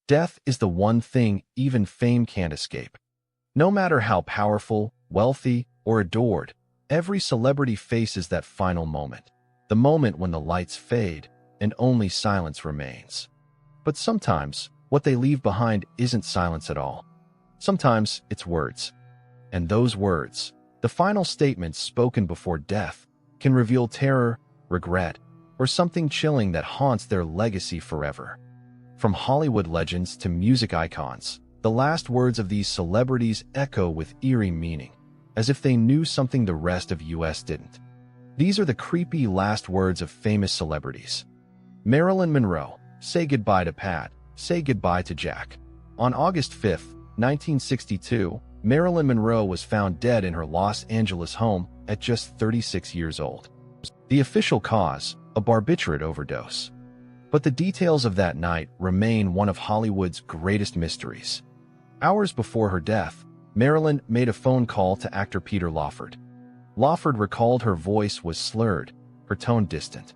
Death is the one thing even fame can't escape. No matter how powerful, wealthy, or adored, every celebrity faces that final moment, the moment when the lights fade and only silence remains. But sometimes, what they leave behind isn't silence at all. Sometimes it's words. And those words, the final statements spoken before death, can reveal terror, regret, or something chilling that haunts their legacy forever. From Hollywood legends to music icons, the last words of these celebrities echo with eerie meaning, as if they knew something the rest of US didn't. These are the creepy last words of famous celebrities. Marilyn Monroe, "Say goodbye to Pat, say goodbye to Jack." On August 5, 1962, Marilyn Monroe was found dead in her Los Angeles home at just 36 years old. The official cause, a barbiturate overdose. But the details of that night remain one of Hollywood's greatest mysteries. Hours before her death, Marilyn made a phone call to actor Peter Lawford. Lawford recalled her voice was slurred, her tone distant.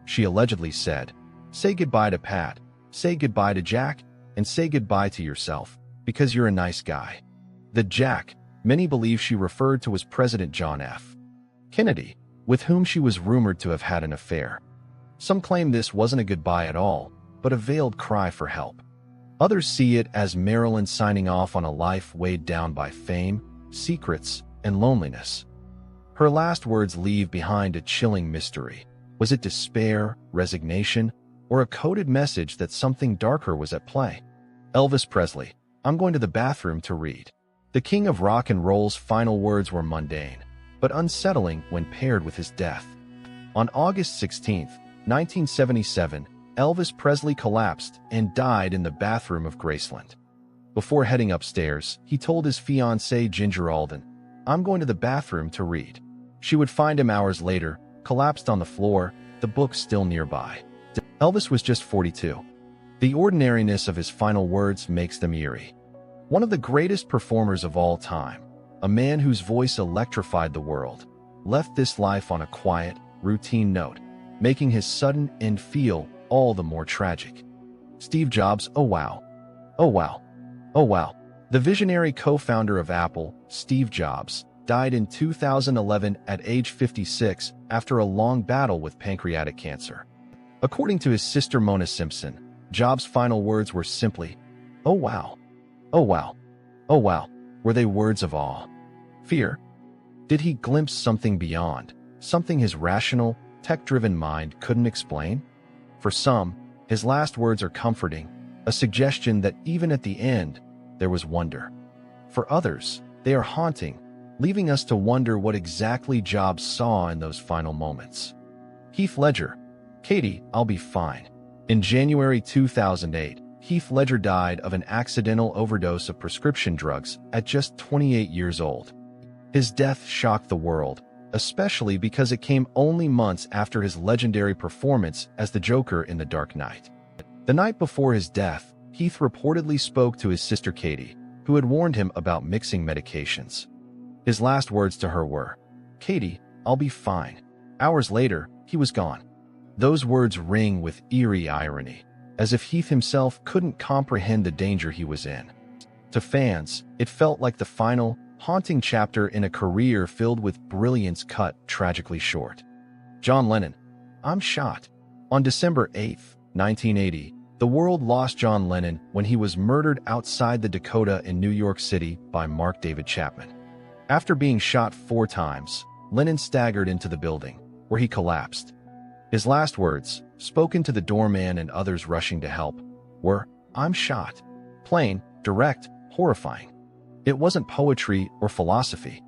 She allegedly said, "Say goodbye to Pat, say goodbye to Jack, and say goodbye to yourself, because you're a nice guy." The Jack, many believe she referred to as President John F. Kennedy, with whom she was rumored to have had an affair. Some claim this wasn't a goodbye at all, but a veiled cry for help. Others see it as Marilyn signing off on a life weighed down by fame, secrets, and loneliness. Her last words leave behind a chilling mystery. Was it despair, resignation, or a coded message that something darker was at play? Elvis Presley, "I'm going to the bathroom to read." The king of rock and roll's final words were mundane, but unsettling when paired with his death. On August 16, 1977, Elvis Presley collapsed and died in the bathroom of Graceland. Before heading upstairs, he told his fiancée Ginger Alden, "I'm going to the bathroom to read." She would find him hours later, collapsed on the floor, the book still nearby. Elvis was just 42. The ordinariness of his final words makes them eerie. One of the greatest performers of all time, a man whose voice electrified the world, left this life on a quiet, routine note, making his sudden end feel all the more tragic. Steve Jobs, oh wow. Oh wow. Oh wow. The visionary co-founder of Apple, Steve Jobs, died in 2011 at age 56 after a long battle with pancreatic cancer. According to his sister Mona Simpson, Jobs' final words were simply, "Oh wow. Oh wow. Oh wow." Were they words of awe? Fear? Did he glimpse something beyond, something his rational, tech-driven mind couldn't explain? For some, his last words are comforting, a suggestion that even at the end, there was wonder. For others, they are haunting, leaving us to wonder what exactly Jobs saw in those final moments. Heath Ledger, "Katie, I'll be fine." In January 2008, Heath Ledger died of an accidental overdose of prescription drugs at just 28 years old. His death shocked the world, especially because it came only months after his legendary performance as the Joker in The Dark Knight. The night before his death, Heath reportedly spoke to his sister Katie, who had warned him about mixing medications. His last words to her were, "Katie, I'll be fine." Hours later, he was gone. Those words ring with eerie irony, as if Heath himself couldn't comprehend the danger he was in. To fans, it felt like the final, haunting chapter in a career filled with brilliance cut tragically short. John Lennon, "I'm shot." On December 8, 1980, the world lost John Lennon when he was murdered outside the Dakota in New York City by Mark David Chapman. After being shot 4 times, Lennon staggered into the building, where he collapsed. His last words, spoken to the doorman and others rushing to help, were, "I'm shot." Plain, direct, horrifying. It wasn't poetry or philosophy.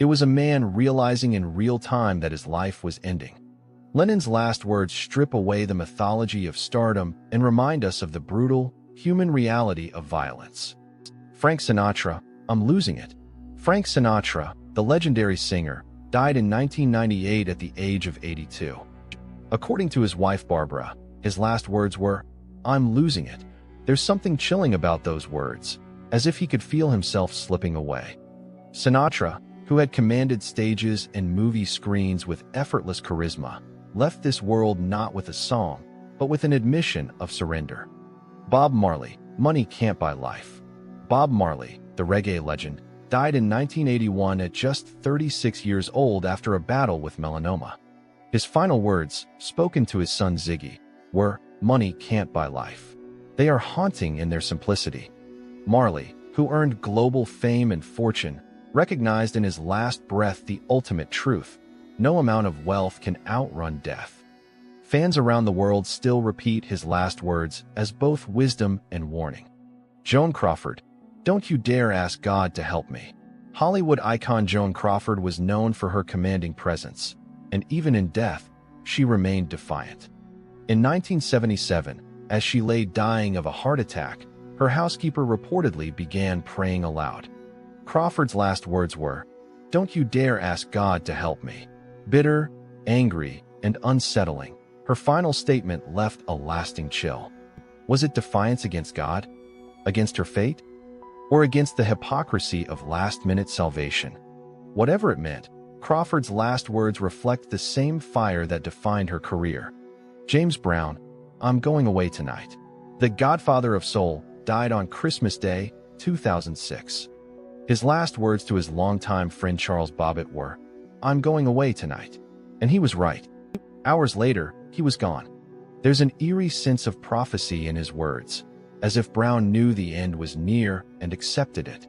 It was a man realizing in real time that his life was ending. Lennon's last words strip away the mythology of stardom and remind us of the brutal, human reality of violence. Frank Sinatra, "I'm losing it." Frank Sinatra, the legendary singer, died in 1998 at the age of 82. According to his wife Barbara, his last words were, "I'm losing it." There's something chilling about those words, as if he could feel himself slipping away. Sinatra, who had commanded stages and movie screens with effortless charisma, left this world not with a song, but with an admission of surrender. Bob Marley, Money can't buy life. Bob Marley, the reggae legend, died in 1981 at just 36 years old after a battle with melanoma. His final words, spoken to his son Ziggy, were, "Money can't buy life." They are haunting in their simplicity. Marley, who earned global fame and fortune, recognized in his last breath the ultimate truth: no amount of wealth can outrun death. Fans around the world still repeat his last words as both wisdom and warning. Joan Crawford, "Don't you dare ask God to help me." Hollywood icon Joan Crawford was known for her commanding presence, and even in death, she remained defiant. In 1977, as she lay dying of a heart attack, her housekeeper reportedly began praying aloud. Crawford's last words were, "Don't you dare ask God to help me." Bitter, angry, and unsettling, her final statement left a lasting chill. Was it defiance against God? Against her fate? Or against the hypocrisy of last-minute salvation? Whatever it meant, Crawford's last words reflect the same fire that defined her career. James Brown, "I'm going away tonight." The godfather of soul died on Christmas Day, 2006. His last words to his longtime friend Charles Bobbitt were, "I'm going away tonight." And he was right. Hours later, he was gone. There's an eerie sense of prophecy in his words, as if Brown knew the end was near and accepted it.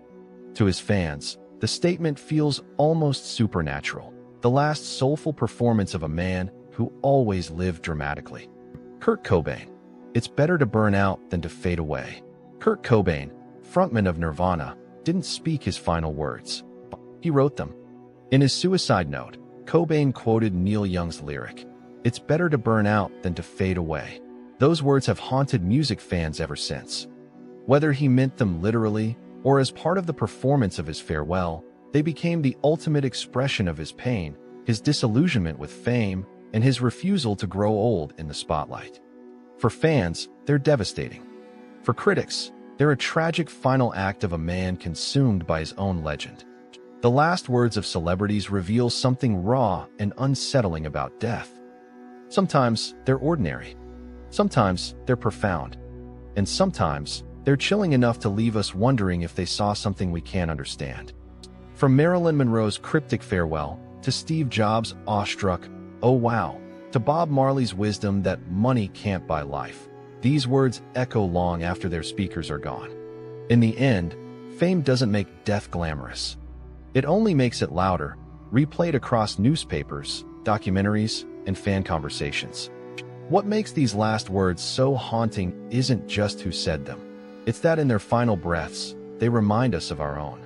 To his fans, the statement feels almost supernatural, the last soulful performance of a man who always lived dramatically. Kurt Cobain, "It's better to burn out than to fade away." Kurt Cobain, frontman of Nirvana, didn't speak his final words. He wrote them. In his suicide note, Cobain quoted Neil Young's lyric, "It's better to burn out than to fade away." Those words have haunted music fans ever since. Whether he meant them literally or as part of the performance of his farewell, they became the ultimate expression of his pain, his disillusionment with fame, and his refusal to grow old in the spotlight. For fans, they're devastating. For critics, they're a tragic final act of a man consumed by his own legend. The last words of celebrities reveal something raw and unsettling about death. Sometimes they're ordinary. Sometimes they're profound. And sometimes they're chilling enough to leave us wondering if they saw something we can't understand. From Marilyn Monroe's cryptic farewell, to Steve Jobs' awestruck, "Oh wow," to Bob Marley's wisdom that money can't buy life, these words echo long after their speakers are gone. In the end, fame doesn't make death glamorous. It only makes it louder, replayed across newspapers, documentaries, and fan conversations. What makes these last words so haunting isn't just who said them. It's that in their final breaths, they remind us of our own.